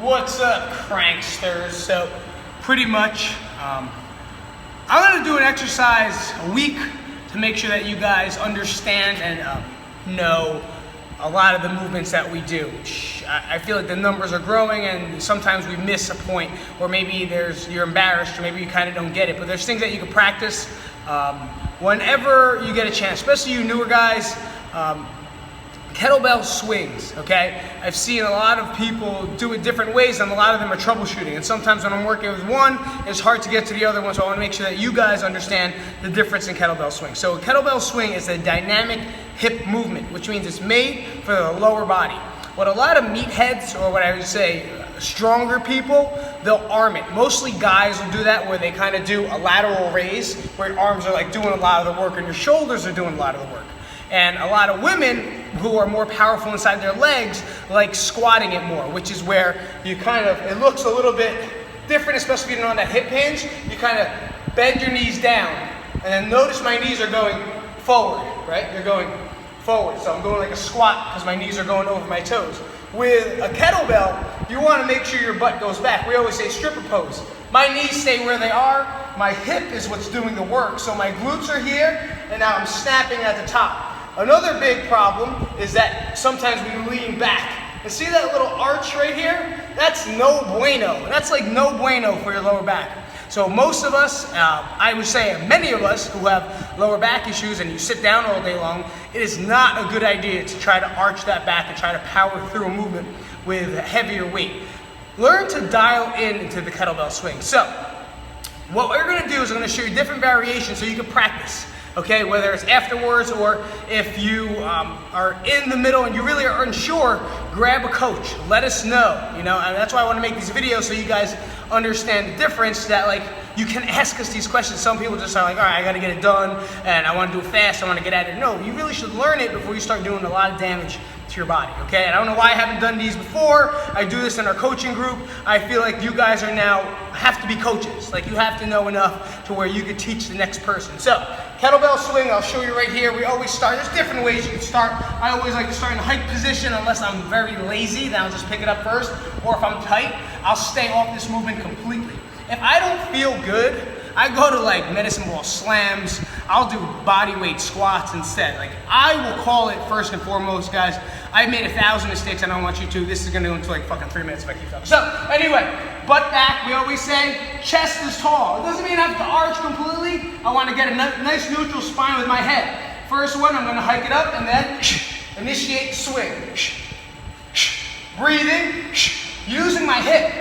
What's up, Kranksters? So pretty much I'm going to do an exercise a week to make sure that you guys understand and know a lot of the movements that we do. I feel like the numbers are growing and sometimes we miss a point, or maybe you're embarrassed, or maybe you kind of don't get it, but there's things that you can practice whenever you get a chance, especially you newer guys. Kettlebell swings, okay? I've seen a lot of people do it different ways, and a lot of them are troubleshooting. And sometimes when I'm working with one, it's hard to get to the other one, so I want to make sure that you guys understand the difference in kettlebell swing. So a kettlebell swing is a dynamic hip movement, which means it's made for the lower body. What a lot of meatheads, or what I would say stronger people, they'll arm it. Mostly guys will do that, where they kind of do a lateral raise, where your arms are like doing a lot of the work and your shoulders are doing a lot of the work. And a lot of women who are more powerful inside their legs like squatting it more, which is where you kind of, it looks a little bit different, especially if you're on that hip hinge. You kind of bend your knees down, and then notice my knees are going forward, right? They're going forward. So I'm going like a squat because my knees are going over my toes. With a kettlebell, you want to make sure your butt goes back. We always say stripper pose. My knees stay where they are. My hip is what's doing the work. So my glutes are here, and now I'm snapping at the top. Another big problem is that sometimes we lean back. And see that little arch right here? That's no bueno. That's like no bueno for your lower back. So most of us, I would say many of us who have lower back issues and you sit down all day long, it is not a good idea to try to arch that back and try to power through a movement with a heavier weight. Learn to dial into the kettlebell swing. So what we're gonna do is I'm gonna show you different variations so you can practice. Okay, whether it's afterwards or if you are in the middle and you really are unsure, grab a coach. Let us know, and that's why I want to make these videos so you guys understand the difference, that like you can ask us these questions. Some people just are like, all right, I got to get it done and I want to do it fast, I want to get at it. No, you really should learn it before you start doing a lot of damage to your body, okay? And I don't know why I haven't done these before. I do this in our coaching group. I feel like you guys have to be coaches. Like, you have to know enough to where you could teach the next person. So, kettlebell swing, I'll show you right here. We always start, there's different ways you can start. I always like to start in a hike position unless I'm very lazy, then I'll just pick it up first. Or if I'm tight, I'll stay off this movement completely. If I don't feel good, I go to like medicine ball slams. I'll do body weight squats instead. Like, I will call it first and foremost, guys. I've made 1,000 mistakes, and I don't want you to. This is gonna go into like fucking 3 minutes if I keep talking. So anyway, butt back, we always say, chest is tall. It doesn't mean I have to arch completely. I wanna get a nice neutral spine with my head. First one, I'm gonna hike it up and then initiate the swing. Breathing, using my hip.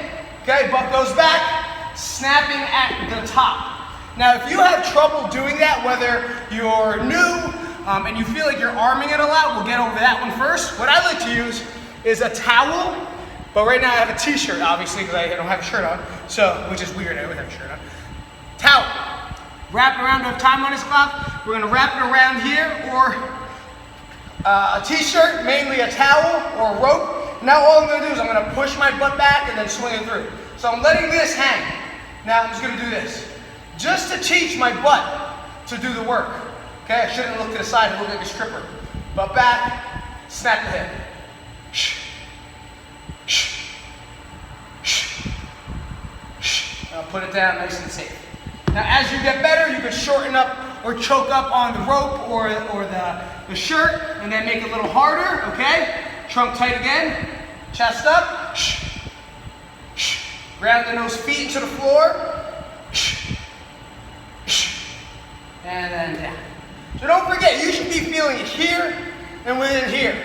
Okay, butt goes back, snapping at the top. Now, if you have trouble doing that, whether you're new and you feel like you're arming it a lot, we'll get over that one first. What I like to use is a towel, but right now I have a t-shirt, obviously, because I don't have a shirt on, so, which is weird, I always have a shirt on. Towel, wrap it around, we have time on this clock. We're gonna wrap it around here, or a t-shirt, mainly a towel or a rope. Now all I'm gonna do is I'm gonna push my butt back and then swing it through. So I'm letting this hang. Now I'm just gonna do this, just to teach my butt to do the work. Okay, I shouldn't look to the side and look like a stripper. Butt back, snap the hip. I'll put it down nice and safe. Now as you get better, you can shorten up or choke up on the rope or the shirt, and then make it a little harder, okay? Trunk tight again, chest up. Grounding those feet into the floor. And then down. So don't forget, you should be feeling it here and within here.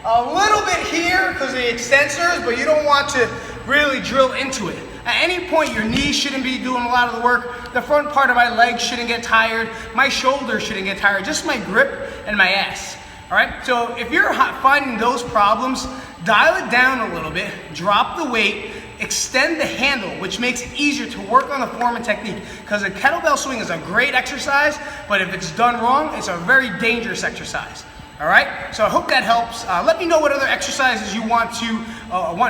A little bit here because of the extensors, but you don't want to really drill into it. At any point, your knees shouldn't be doing a lot of the work. The front part of my legs shouldn't get tired. My shoulders shouldn't get tired. Just my grip and my ass. All right? So if you're finding those problems, dial it down a little bit, drop the weight, extend the handle, which makes it easier to work on the form and technique, because a kettlebell swing is a great exercise, but if it's done wrong, it's a very dangerous exercise. All right, so I hope that helps. Let me know what other exercises you want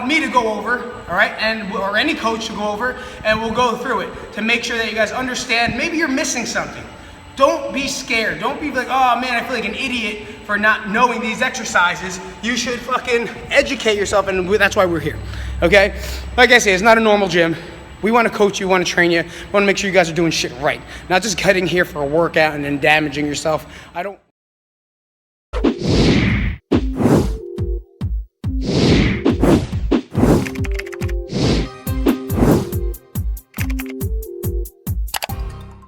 me to go over, all right, or any coach to go over, and we'll go through it to make sure that you guys understand. Maybe you're missing something. Don't be scared. Don't be like, oh man, I feel like an idiot for not knowing these exercises. You should fucking educate yourself, and that's why we're here. okay? Like I say, it's not a normal gym. We want to coach you, we want to train you, we want to make sure you guys are doing shit right. Not just getting here for a workout and then damaging yourself. I don't...